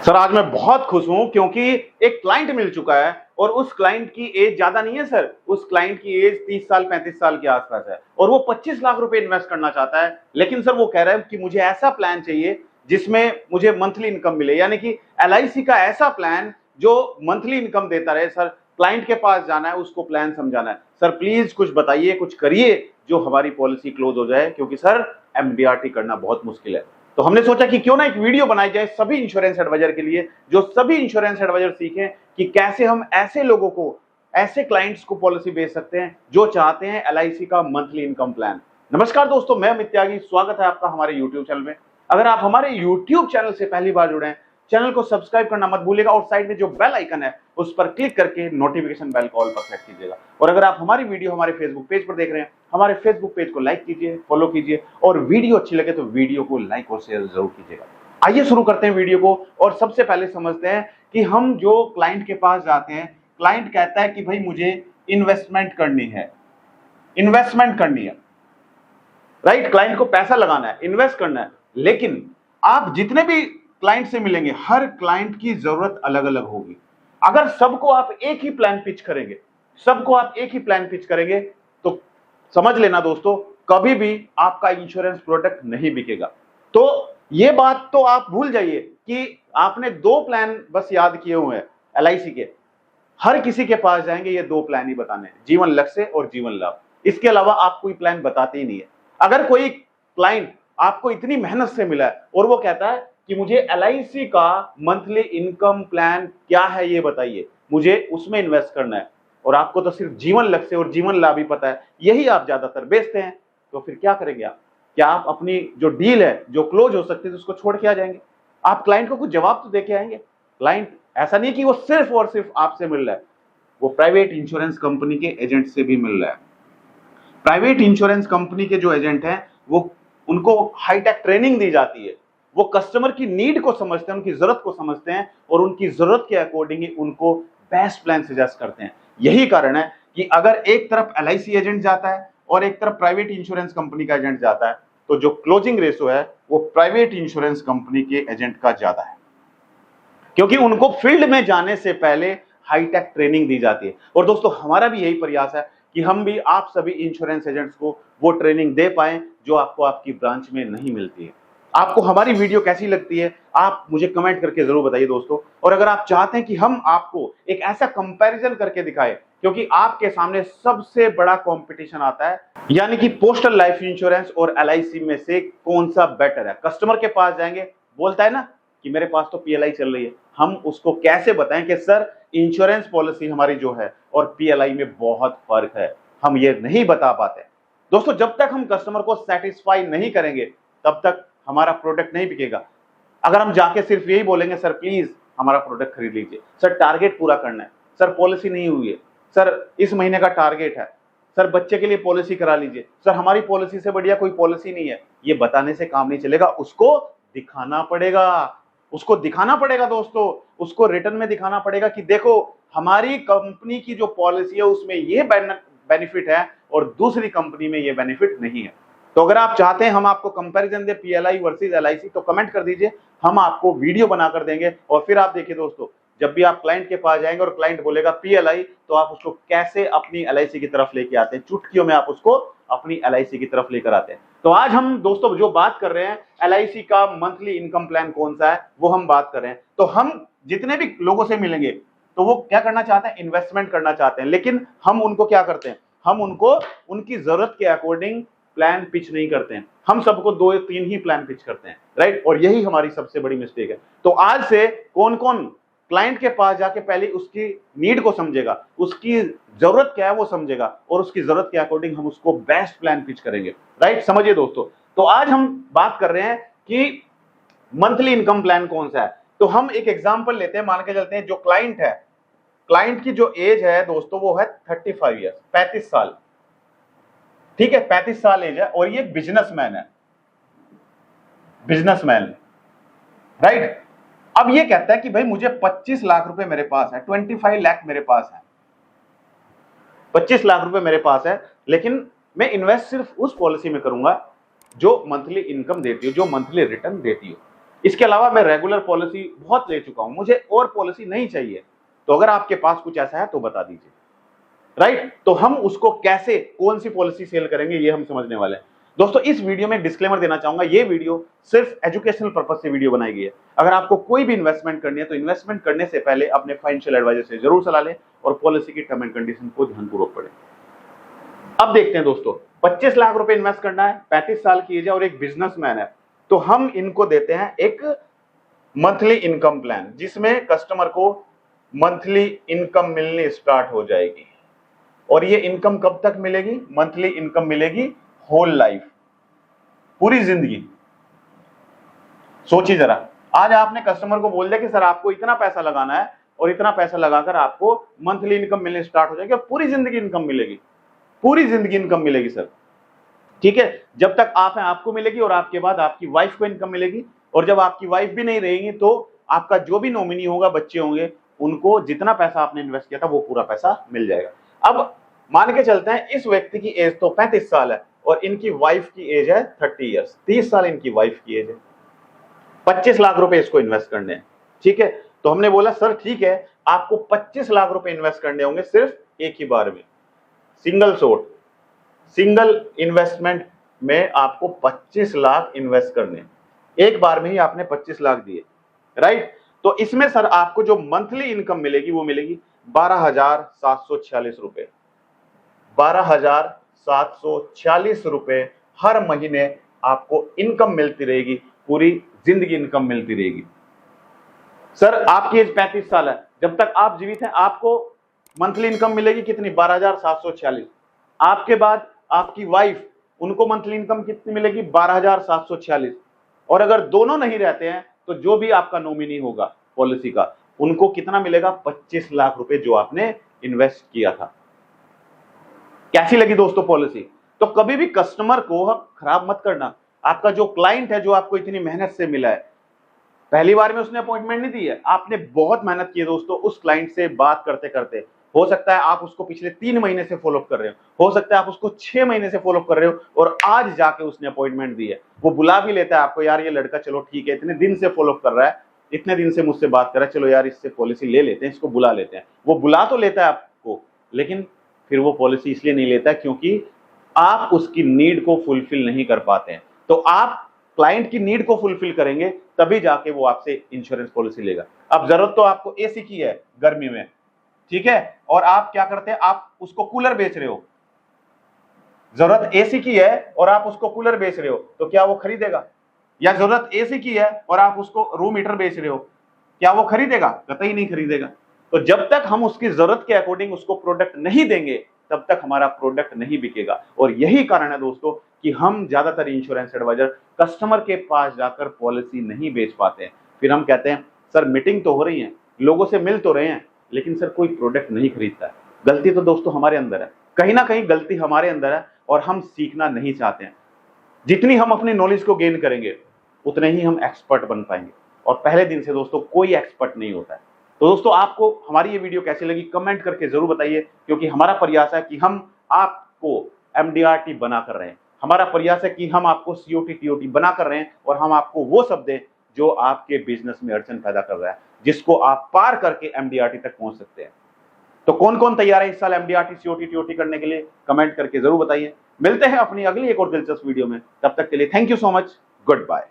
Sir आज मैं बहुत खुश हूं क्योंकि एक क्लाइंट मिल चुका है और उस क्लाइंट की एज ज्यादा नहीं है सर। उस क्लाइंट की एज 30 साल 35 साल के आसपास है और वो 25 लाख रुपए इन्वेस्ट करना चाहता है। लेकिन सर वो कह रहा है कि मुझे ऐसा प्लान चाहिए जिसमें मुझे मंथली इनकम मिले, यानी कि एलआईसी का ऐसा प्लान जो मंथली इनकम देता रहे। सर क्लाइंट के पास जाना है, उसको प्लान समझाना है। सर प्लीज कुछ बताइए, कुछ करिए जो हमारी पॉलिसी क्लोज हो जाए, क्योंकि सर एमडीआरटी करना बहुत मुश्किल है। तो हमने सोचा कि क्यों ना एक वीडियो बनाई जाए सभी इंश्योरेंस एडवाइजर के लिए, जो सभी इंश्योरेंस एडवाइजर सीखें कि कैसे हम ऐसे लोगों को, ऐसे क्लाइंट्स को पॉलिसी बेच सकते हैं जो चाहते हैं एलआईसी का मंथली इनकम प्लान। नमस्कार दोस्तों, मैं अमित त्यागी, स्वागत है आपका हमारे यूट्यूब चैनल में। अगर आप हमारे यूट्यूब चैनल से पहली बार जुड़े हैं, चैनल को सब्सक्राइब करना मत भूलिएगा और साइड में जो बेल आइकन है उस पर क्लिक करके नोटिफिकेशन बेल कॉल पर सेट कीजिएगा। और अगर आप हमारी वीडियो हमारे फेसबुक पेज पर देख रहे हैं, हमारे फेसबुक पेज को लाइक कीजिए, फॉलो कीजिए और वीडियो अच्छी लगे तो वीडियो को लाइक और शेयर जरूर कीजिएगा। आइए शुरू करते हैं वीडियो को और सबसे पहले समझते हैं कि हम जो क्लाइंट के पास जाते हैं, क्लाइंट कहता है कि भाई मुझे इन्वेस्टमेंट करनी है, इन्वेस्टमेंट करनी है, राइट। क्लाइंट को पैसा लगाना है, इन्वेस्ट करना है। लेकिन आप जितने भी क्लाइंट से मिलेंगे, हर क्लाइंट की जरूरत अलग अलग होगी। अगर सबको आप एक ही प्लान पिच करेंगे, सबको आप एक ही प्लान पिच करेंगे तो समझ लेना दोस्तों, कभी भी आपका इंश्योरेंस प्रोडक्ट नहीं बिकेगा। तो ये बात तो आप भूल जाइए कि आपने दो प्लान बस याद किए हुए हैं एलआईसी के। हर किसी के पास जाएंगे, ये दो प्लान ही बताने हैं, जीवन लक्ष्य और जीवन लाभ। इसके अलावा आप कोई प्लान बताते ही नहीं है। अगर कोई क्लाइंट आपको इतनी मेहनत से मिला है और वो कहता है कि मुझे एलआईसी का मंथली इनकम प्लान क्या है ये बताइए, मुझे उसमें इन्वेस्ट करना है, और आपको तो सिर्फ जीवन लक्ष्य और जीवन लाभ ही पता है, यही आप ज्यादातर बेचते हैं, तो फिर क्या करेंगे आप? क्या आप अपनी जो डील है, जो क्लोज हो सकती है, उसको छोड़ के आ जाएंगे? आप क्लाइंट को कुछ जवाब तो दे के आएंगे। क्लाइंट ऐसा नहीं कि वो सिर्फ और सिर्फ आपसे मिल रहा है, वो प्राइवेट इंश्योरेंस कंपनी के एजेंट से भी मिल रहा है। प्राइवेट इंश्योरेंस कंपनी के जो एजेंट हैं, वो उनको हाईटेक ट्रेनिंग दी जाती है। वो कस्टमर की नीड को समझते हैं, उनकी जरूरत को समझते हैं और उनकी जरूरत के अकॉर्डिंग ही उनको बेस्ट प्लान सजेस्ट करते हैं। यही कारण है कि अगर एक तरफ एलआईसी एजेंट जाता है और एक तरफ प्राइवेट इंश्योरेंस कंपनी का एजेंट जाता है, तो जो क्लोजिंग रेशो है वो प्राइवेट इंश्योरेंस कंपनी के एजेंट का ज्यादा है, क्योंकि उनको फील्ड में जाने से पहले हाईटेक ट्रेनिंग दी जाती है। और दोस्तों हमारा भी यही प्रयास है कि हम भी आप सभी इंश्योरेंस एजेंट्स को वो ट्रेनिंग दे पाएं जो आपको आपकी ब्रांच में नहीं मिलती है। आपको हमारी वीडियो कैसी लगती है आप मुझे कमेंट करके जरूर बताइए दोस्तों। और अगर आप चाहते हैं कि हम आपको एक ऐसा कंपैरिजन करके दिखाएं, क्योंकि आपके सामने सबसे बड़ा कंपटीशन आता है, यानी कि पोस्टल लाइफ इंश्योरेंस और एलआईसी में से कौन सा बेटर है। कस्टमर के पास जाएंगे, बोलता है ना कि मेरे पास तो पीएलआई चल रही है, हम उसको कैसे बताएं कि सर इंश्योरेंस पॉलिसी हमारी जो है और पीएलआई में बहुत फर्क है, हम ये नहीं बता पाते। दोस्तों जब तक हम कस्टमर को सेटिस्फाई नहीं करेंगे तब तक हमारा प्रोडक्ट नहीं बिकेगा। अगर हम जाके सिर्फ यही बोलेंगे सर प्लीज हमारा प्रोडक्ट खरीद लीजिए, सर टारगेट पूरा करना है, सर पॉलिसी नहीं हुई है, सर इस महीने का टारगेट है, सर बच्चे के लिए पॉलिसी करा लीजिए, सर हमारी पॉलिसी से बढ़िया कोई पॉलिसी नहीं है, ये बताने से काम नहीं चलेगा। उसको दिखाना पड़ेगा, उसको दिखाना पड़ेगा दोस्तों, उसको रिटर्न में दिखाना पड़ेगा कि देखो हमारी कंपनी की जो पॉलिसी है उसमें ये बेनिफिट है और दूसरी कंपनी में ये बेनिफिट नहीं है। तो अगर आप चाहते हैं हम आपको कंपैरिजन दे पीएलआई वर्सेस एलआईसी, तो कमेंट कर दीजिए, हम आपको वीडियो बनाकर देंगे। और फिर आप देखिए दोस्तों, जब भी आप क्लाइंट के पास जाएंगे और क्लाइंट बोलेगा पीएलआई, तो आप उसको कैसे अपनी एलआईसी की तरफ लेके आते हैं, चुटकियों में आप उसको अपनी एलआईसी की तरफ लेकर आते हैं। तो आज हम दोस्तों जो बात कर रहे हैं, एलआईसी का मंथली इनकम प्लान कौन सा है वो हम बात कर रहे हैं। तो हम जितने भी लोगों से मिलेंगे तो वो क्या करना चाहते हैं, इन्वेस्टमेंट करना चाहते हैं, लेकिन हम उनको क्या करते हैं, हम उनको उनकी जरूरत के अकॉर्डिंग प्लान पिच नहीं करते हैं, हम सबको दो या तीन ही प्लान पिच करते हैं, राइट। और यही हमारी सबसे बड़ी मिस्टेक है। तो आज से कौन कौन क्लाइंट के पास जाके पहले उसकी नीड को समझेगा, उसकी जरूरत क्या है वो समझेगा और उसकी जरूरत के अकॉर्डिंग हम उसको बेस्ट प्लान पिच करेंगे, राइट। समझिए दोस्तों, तो आज हम बात कर रहे हैं कि मंथली इनकम प्लान कौन सा है। तो हम एक एग्जांपल लेते हैं, मान के चलते हैं जो क्लाइंट है, क्लाइंट की जो एज है दोस्तों वो है 35 ईयर्स, 35 साल, ठीक है, 35 साल एज है और ये बिजनेसमैन है, बिजनेसमैन, राइट। अब ये कहता है कि भाई मुझे 25 लाख रुपए मेरे पास है, 25 लाख मेरे पास है, 25 लाख रुपए मेरे पास है, लेकिन मैं इन्वेस्ट सिर्फ उस पॉलिसी में करूंगा जो मंथली इनकम देती हो, जो मंथली रिटर्न देती हो। इसके अलावा मैं रेगुलर पॉलिसी बहुत ले चुका हूं, मुझे और पॉलिसी नहीं चाहिए। तो अगर आपके पास कुछ ऐसा है तो बता दीजिए, राइट। तो हम उसको कैसे, कौन सी पॉलिसी सेल करेंगे, ये हम समझने वाले हैं। दोस्तों इस वीडियो में डिस्क्लेमर देना चाहूंगा, ये वीडियो सिर्फ एजुकेशनल पर्पज से वीडियो बनाई गई है। अगर आपको कोई भी इन्वेस्टमेंट करनी है तो इन्वेस्टमेंट करने से पहले अपने फाइनेंशियल एडवाइजर से जरूर सलाह लें और पॉलिसी की टर्म एंड कंडीशन को ध्यानपूर्वक पढ़ें। अब देखते हैं दोस्तों, 25 लाख रुपए इन्वेस्ट करना है, 35 साल की एज है और एक बिजनेसमैन है, तो हम इनको देते हैं एक मंथली इनकम प्लान, जिसमें कस्टमर को मंथली इनकम मिलनी स्टार्ट हो जाएगी। और ये इनकम कब तक मिलेगी? मंथली इनकम मिलेगी होल लाइफ, पूरी जिंदगी। सोचिए जरा, आज आपने कस्टमर को बोल दिया कि सर आपको इतना पैसा लगाना है और इतना पैसा लगाकर आपको मंथली इनकम मिलनी स्टार्ट हो जाएगी और पूरी जिंदगी इनकम मिलेगी, पूरी जिंदगी इनकम मिलेगी सर। ठीक है, जब तक आप हैं आपको मिलेगी और आपके बाद आपकी वाइफ को इनकम मिलेगी। और जब आपकी वाइफ भी नहीं रहेगी तो आपका जो भी नॉमिनी होगा, बच्चे होंगे, उनको जितना पैसा आपने इन्वेस्ट किया था वो पूरा पैसा मिल जाएगा। अब मान के चलते हैं इस व्यक्ति की एज तो 35 साल है और इनकी वाइफ की एज है 30 ईयर्स, 30 साल इनकी वाइफ की एज है। 25 लाख रुपए इसको इन्वेस्ट करने हैं। ठीक है, तो हमने बोला सर ठीक है, आपको 25 लाख रुपए इन्वेस्ट करने होंगे सिर्फ एक ही बार में, सिंगल शॉट, सिंगल इन्वेस्टमेंट में आपको 25 लाख इन्वेस्ट करने, एक बार में ही आपने 25 लाख दिए, राइट। तो इसमें सर आपको जो मंथली इनकम मिलेगी वो मिलेगी 12,746 रुपए, 12,746 रुपए हर महीने आपको इनकम मिलती रहेगी, पूरी जिंदगी इनकम मिलती रहेगी। सर आपकी एज 35 साल है, जब तक आप जीवित हैं आपको मंथली इनकम मिलेगी कितनी? 12,746। आपके बाद आपकी वाइफ, उनको मंथली इनकम कितनी मिलेगी? 12,746। और अगर दोनों नहीं रहते हैं तो जो भी आपका नॉमिनी होगा पॉलिसी का, उनको कितना मिलेगा? 25 लाख रुपए जो आपने इन्वेस्ट किया था। कैसी लगी दोस्तों पॉलिसी? तो कभी भी कस्टमर को खराब मत करना। आपका जो क्लाइंट है, जो आपको इतनी मेहनत से मिला है, पहली बार में उसने अपॉइंटमेंट नहीं दी है, आपने बहुत मेहनत की है दोस्तों उस क्लाइंट से बात करते करते। हो सकता है आप उसको पिछले 3 महीने से फॉलोअप कर रहे हो सकता है आप उसको 6 महीने से फॉलोअप कर रहे हो और आज जाके उसने अपॉइंटमेंट दी है। वो बुला भी लेता है आपको, यार ये लड़का चलो ठीक है, इतने दिन से फॉलोअप कर रहा है, इतने दिन से मुझसे बात कर रहा है, चलो यार इससे पॉलिसी ले लेते हैं, इसको बुला लेते हैं। वो बुला तो लेता है आपको, लेकिन फिर वो पॉलिसी इसलिए नहीं लेता क्योंकि आप उसकी नीड को फुलफिल नहीं कर पाते हैं। तो आप क्लाइंट की नीड को फुलफिल करेंगे तभी जाके वो आपसे इंश्योरेंस पॉलिसी लेगा। अब जरूरत तो आपको एसी की है गर्मी में, ठीक है, और आप क्या करते हैं, आप उसको कूलर बेच रहे हो। जरूरत एसी की है और आप उसको कूलर बेच रहे हो, तो क्या वो खरीदेगा? या जरूरत एसी की है और आप उसको रूम हीटर बेच रहे हो, क्या वो खरीदेगा? कतई नहीं खरीदेगा। तो जब तक हम उसकी जरूरत के अकॉर्डिंग उसको प्रोडक्ट नहीं देंगे तब तक हमारा प्रोडक्ट नहीं बिकेगा। और यही कारण है दोस्तों कि हम ज्यादातर इंश्योरेंस एडवाइजर कस्टमर के पास जाकर पॉलिसी नहीं बेच पाते हैं। फिर हम कहते हैं सर मीटिंग तो हो रही है, लोगों से मिल तो रहे हैं, लेकिन सर कोई प्रोडक्ट नहीं खरीदता है। गलती तो दोस्तों हमारे अंदर है, कहीं ना कहीं गलती हमारे अंदर है और हम सीखना नहीं चाहते हैं। जितनी हम अपनी नॉलेज को गेन करेंगे उतने ही हम एक्सपर्ट बन पाएंगे और पहले दिन से दोस्तों कोई एक्सपर्ट नहीं होता है। तो दोस्तों आपको हमारी ये वीडियो कैसी लगी कमेंट करके जरूर बताइए, क्योंकि हमारा प्रयास है कि हम आपको एमडीआरटी बना कर रहे हैं, हमारा प्रयास है कि हम आपको सीओटी टीओटी बना कर रहे हैं और हम आपको वो सब दें जो आपके बिजनेस में अड़चन पैदा कर रहा है, जिसको आप पार करके एमडीआरटी तक पहुंच सकते हैं। तो कौन कौन तैयार है इस साल एमडीआरटी सीओटी टीओटी करने के लिए? कमेंट करके जरूर बताइए। मिलते हैं अपनी अगली एक और दिलचस्प वीडियो में, तब तक के लिए thank you so much, good bye.